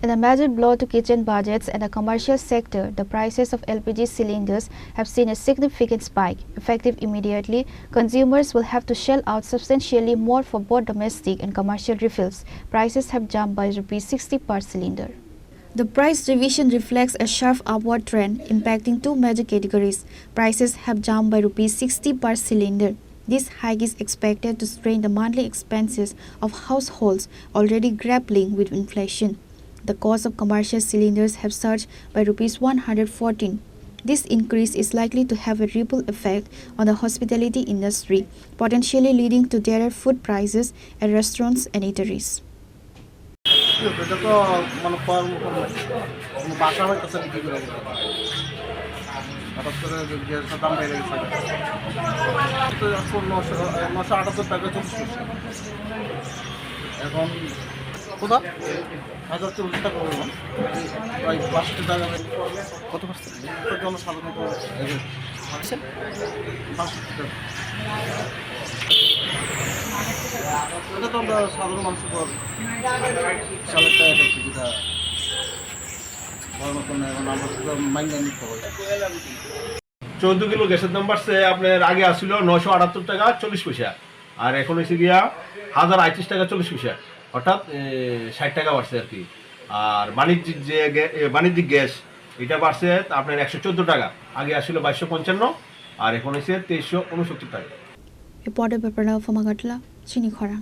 In a major blow to kitchen budgets and the commercial sector, the prices of LPG cylinders have seen a significant spike. Effective immediately, consumers will have to shell out substantially more for both domestic and commercial refills. Prices have jumped by ₹60 per cylinder. The price revision reflects a sharp upward trend impacting two major categories. Prices have jumped by ₹60 per cylinder. This hike is expected to strain the monthly expenses of households already grappling with inflation. The cost of commercial cylinders have surged by ₹114. This increase is likely to have a ripple effect on the hospitality industry, potentially leading to dearer food prices at restaurants and eateries. কোথা 1040 টাকা বললাম প্রায় 5 টাকা কত percent জনসাধারণত এটা তো আমরা সাধারণ মানুষের পর চালের টাকা যেটা মাইনে নিতে হয় 14 কিলো গ্যাসের দাম বাড়ছে আপনার আগে আসছিল 978 টাকা 40 পয়সা আর এখন হয়েছে গিয়া 1038 টাকা 40 পয়সা অর্থাৎ 60 টাকা বাড়ছে আর কি। আর বাণিজ্যিক গ্যাস এটা বাড়ছে আপনার 114 টাকা, আগে আসছিল 2255 আর এখন হয়েছে 2369 টাকা। Reported by Pranav Famagatla, Chini Khora.